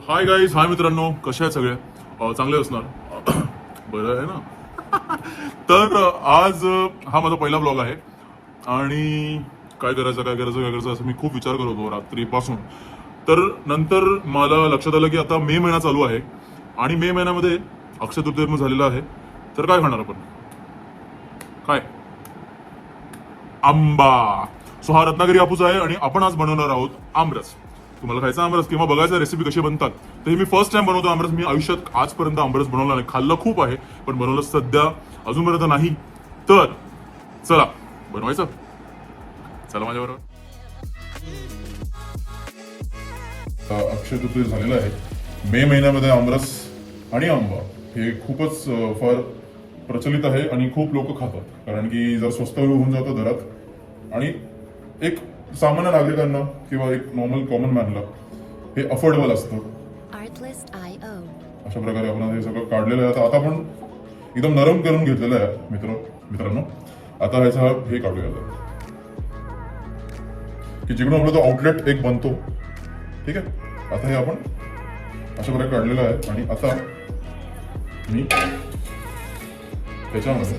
Hi guys, हाय मित्रांनो, कसे आहेत सगळे? चांगले असणार. बरं आहे ना? तर आज हा माझा पहिला ब्लॉग आहे आणि काय करायचं असं मी खूप विचार करत होतो रात्रीपासून. तर नंतर मला लक्षात आलं की आता मे महिना चालू आहे आणि मे महिन्यामध्ये अक्षय तृतीया झालेला आहे. तर काय खाणार आपण? काय? आंबा. सो हा रत्नागिरी हापूस आहे आणि आपण आज बनवणार आहोत आमरस. तुम्हाला खायचा आमरस किंवा बघायचा रेसिपी कशी बनतात तर हे मी फर्स्ट टाइम बनवतो आमरस. मी आयुष्यात आजपर्यंत आमरस बनवला नाही. खाल्लं खूप आहे पण बनवलं सध्या अजूनपर्यंत नाही. तर चला बनवायचं. चला माझ्याबरोबर. अक्षय तृतीया झालेलं आहे. मे महिन्यामध्ये आमरस आणि आंबा हे खूपच फार प्रचलित आहे आणि खूप लोक खातात कारण की जर स्वस्त होऊन जातं दरात आणि एक सामान्य नागरिकांना किंवा एक नॉर्मल कॉमन मॅनला हे अफोर्डेबल असतं. अशा प्रकारे आपण हे सगळं काढलेलं आहे. आता आपण एकदम नरम करून घेतलेलं आहे मित्रांनो. आता ह्याचा हे काढूया की जिकडून आपला तो आउटलेट एक बनतो. ठीक आहे, आता हे आपण अशा प्रकारे काढलेलं आहे आणि आता मी त्याच्यामध्ये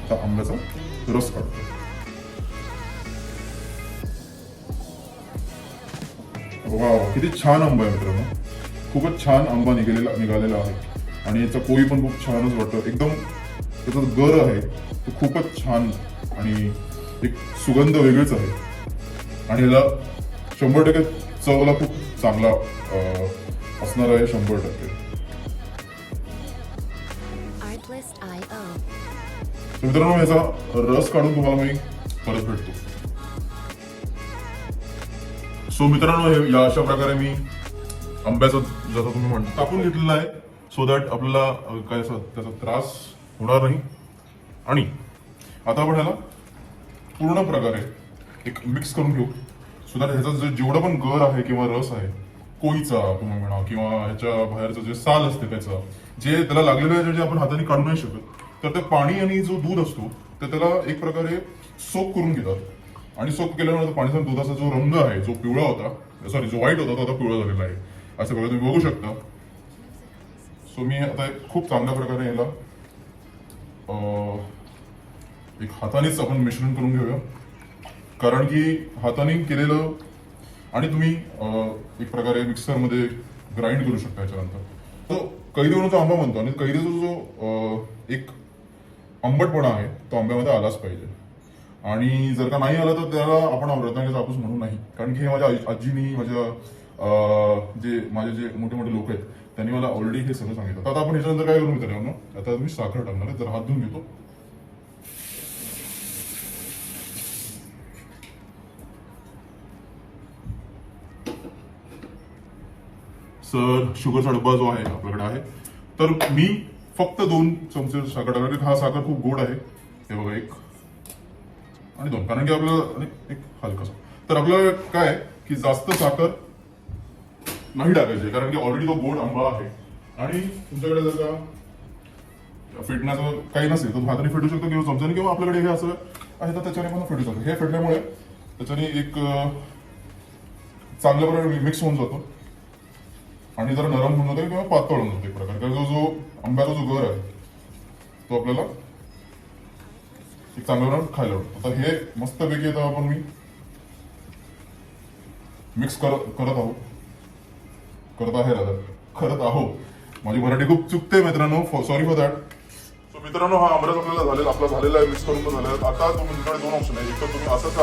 आता आंब्याचा रस काढतो. वाव, किती छान आंबा आहे मित्रांनो. खूपच छान आंबा निघालेला आहे आणि याचा कोई पण खूप छानच वाटतं. एकदम त्याचा गर आहे तो खूपच छान आणि एक सुगंध वेगळीच आहे आणि याला 100% चवला खूप चांगला असणार आहे. 100%. मित्रांनो, याचा रस काढून तुम्हाला मी परत भेटतो. सो मित्रांनो, हे या अशा प्रकारे मी आंब्याचं जसं तुम्ही म्हणता कापून घेतलेलं आहे सो दॅट आपल्याला काय त्याचा त्रास होणार नाही. आणि आता आपण ह्याला पूर्ण प्रकारे एक मिक्स करून घेऊ सो दॅट ह्याचा जेवढा पण गर आहे किंवा रस आहे कोईचा तुम्ही म्हणा किंवा ह्याच्या बाहेरचं जे साल असते त्याचं जे त्याला लागलेलं आहे जे आपण हाताने काढू नाही शकत तर ते पाणी आणि जो दूध असतो तर त्याला एक प्रकारे सोक करून घेतात आणि सोक केल्यानंतर पाणीचा दुधाचा जो रंग आहे जो पिवळा होता जो व्हाईट होता तो आता पिवळा झालेला आहे. असं प्रकारे तुम्ही बघू शकता. सो मी आता खूप चांगल्या प्रकारे याला एक हातानेच आपण मिश्रण करून घेऊया कारण की हाताने केलेलं आणि तुम्ही एक प्रकारे मिक्सरमध्ये ग्राइंड करू शकता. याच्यानंतर तो कैरीवरचा आंबा म्हणतो आणि कैरीचा जो एक आंबटपणा आहे तो आंब्यामध्ये आलाच पाहिजे आणि जर का नाही आला तर त्याला आपण रत्नागिरीचा हापूस म्हणू नाही कारण की हे माझ्या आजीनी माझे जे मोठे मोठे लोक आहेत त्यांनी मला ऑलरेडी हे सगळं सांगितलं. आता आपण ह्याच्यानंतर काय करू मित्रांनो, आता मी साखर टाकणार आहे. तर हात धुवून घेतो. सर शुगरचा डब्बा जो आहे आपल्याकडे आहे तर मी फक्त 2 चमचे साखर टाकणार. हा साखर खूप गोड आहे. हे बघा, 1 आणि 2 कारण की आपल्याला एक हलकासा तर आपल्याला काय की जास्त साखर नाही टाकायची कारण की ऑलरेडी तो गोड आंबा आहे आणि तुमच्याकडे जर का फेटण्याचं काही नसेल तर हाताने फेटू शकतो किंवा चमच्याने किंवा आपल्याकडे हे असं आहे तर त्याच्याने पण फेटू शकतो. हे फेटल्यामुळे त्याच्याने एक चांगल्या प्रकारे मिक्स होऊन जातो आणि जरा नरम होऊन जातो किंवा पातळ होऊन जातो एक प्रकारे कारण जो आंब्याचा जो गर आहे तो आपल्याला एक चांगल्या प्रकारे खायला वाटतो. आता हे मस्तपैकी आता आपण मी मिक्स करत आहो. माझी मराठी खूप चुकते मित्रांनो, सॉरी फॉर दॅट. सो मित्रांनो, हा आमरस आपला झालेला आहे. मिक्स करून झालेला आहे. आता तुमच्याकडे 2 ऑप्शन आहे. एक तर तुम्ही असंच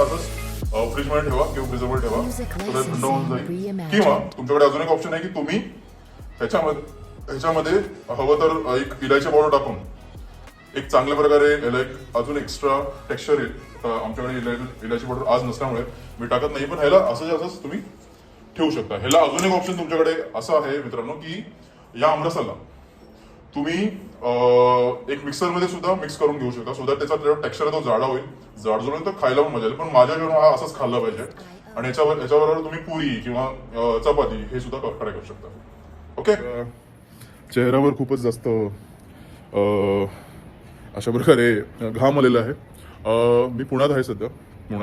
फ्रीजमध्ये ठेवा किंवा फ्रीजरवर ठेवा तर थंड होऊन जाईल किंवा तुमच्याकडे अजून एक ऑप्शन आहे की तुम्ही ह्याच्यामध्ये हवं तर एक इलायची पावडर टाकून एक चांगल्या प्रकारे याला एक अजून एक्स्ट्रा टेक्स्चर येईल. आमच्याकडे इलायची पावडर आज नसल्यामुळे मी टाकत नाही पण ह्याला असंच तुम्ही ठेवू शकता. ह्याला अजून एक ऑप्शन तुमच्याकडे असं आहे मित्रांनो की या आमरसाला तुम्ही एक मिक्सरमध्ये सुद्धा मिक्स करून घेऊ शकता सो दॅट त्याचा टेक्स्चर तो जाडा होईल. जाड तर खायला पण मजा येईल पण माझ्या जेवण हा असाच खाल्ला पाहिजे आणि याच्याबरोबर तुम्ही पुरी किंवा चपाती हे सुद्धा ट्राय करू शकता. ओके, चेहऱ्यावर खूपच जास्त अशा प्रकारे घाम आलेला आहे. मी पुण्यात आहे सध्या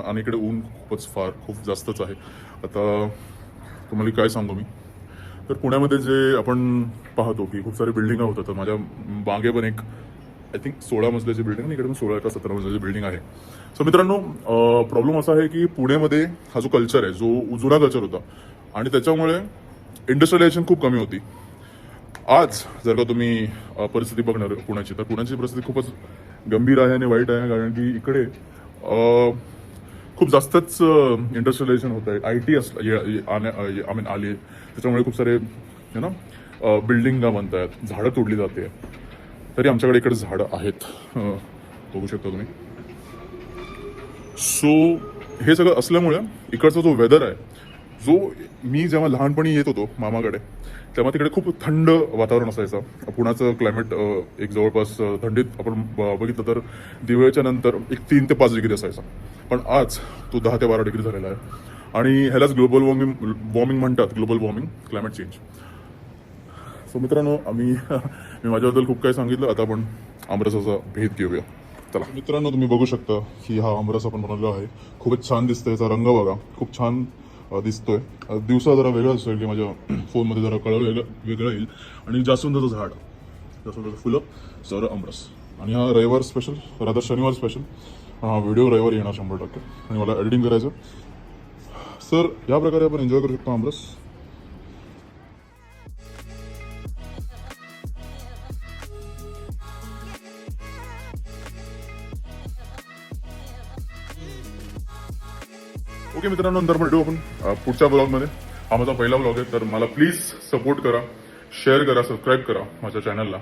आणि इकडे ऊन खूप जास्तच आहे. आता तुम्हाला काय सांगू मी. तर पुण्यामध्ये जे आपण पाहतो की खूप सारे बिल्डिंग होतात. तर माझ्या मागे पण एक आय थिंक 16 मजल्याची बिल्डिंग, इकडे पण 16 का 17 मजल्याची बिल्डिंग आहे. सो मित्रांनो, प्रॉब्लेम असा आहे की पुण्यामध्ये हा जो कल्चर आहे, जो जुना कल्चर होता आणि त्याच्यामुळे इंडस्ट्रियलायझेशन खूप कमी होती. आज जर का तुम्ही परिस्थिती बघणार पुण्याची, तर पुण्याची परिस्थिती खूपच गंभीर आहे आणि वाईट आहे. कारण की इकडे खूप जास्तच इंडस्ट्रियलायझेशन होत आहे. IT आली आहे, त्याच्यामुळे खूप सारे बिल्डिंगा बनत आहेत, झाडं तोडली जाते. तरी आमच्याकडे इकडे झाडं आहेत, बघू शकता तुम्ही. सो हे सगळं असल्यामुळे इकडचा जो वेदर आहे, जो मी जेव्हा लहानपणी येत होतो मामाकडे, तेव्हा तिकडे खूप थंड वातावरण असायचं. पुण्याचं क्लायमेट एक जवळपास थंडीत आपण बघितलं तर दिवाळीच्या नंतर एक 3 ते 5 डिग्री असायचा. पण आज तो 10 ते 12 डिग्री झालेला आहे. आणि ह्यालाच ग्लोबल वॉर्मिंग म्हणतात, global warming, climate change. So मित्रांनो, मी माझ्याबद्दल खूप काही सांगितलं. आता आपण आमरसाचा भेद घेऊया. चला मित्रांनो, तुम्ही बघू शकता की हा आमरस आपण बनवलेला आहे. खूपच छान दिसतोय. याचा रंग बघा, खूप छान दिसतोय. दिवसा जरा वेगळं असेल की माझ्या फोनमध्ये जरा कलर वेगळं येईल. आणि जास्वंदाचं झाड, जास्वंदाचं फुलं, सर आमरस. आणि हा रविवार स्पेशल, रादर शनिवार स्पेशल. हा व्हिडिओ रविवार येणार 100%. आणि मला एडिटिंग करायचं. सर या प्रकारे आपण एन्जॉय करू शकतो आमरस. ओके मित्रांनो, नंतर भेटू आपण पुढच्या ब्लॉगमध्ये. हा माझा पहिला ब्लॉग आहे, तर मला प्लीज सपोर्ट करा, शेअर करा, सबस्क्राईब करा माझ्या चॅनलला.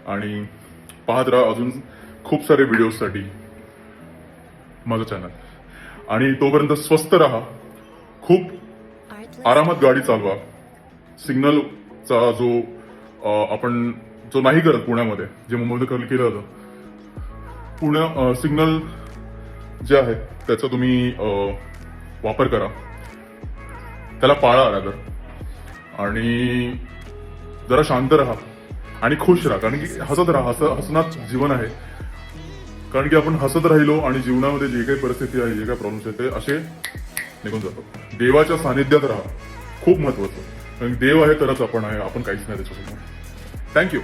आणि पाहत राहा अजून खूप सारे व्हिडिओजसाठी माझं चॅनल. आणि तोपर्यंत स्वस्त राहा, खूप आरामात गाडी चालवा. सिग्नलचा जो आपण जो नाही करत पुण्यामध्ये, जे मुंबईमध्ये केलं जातं, सिग्नल जे आहे त्याचा तुम्ही वापर करा, त्याला पाळा रादर. आणि जरा शांत राहा आणि खुश राहा. कारण की हसत राहा, हसण्यात जीवन आहे. कारण की आपण हसत राहिलो आणि जीवनामध्ये जे काही परिस्थिती आहे, जे काही प्रॉब्लेम्स आहेत, ते असे निघून जातात. देवाच्या सानिध्यात राहा, खूप महत्वाचं. कारण देव आहे तरच आपण आहे, आपण काहीच नाही त्याच्यासमोर. थँक्यू.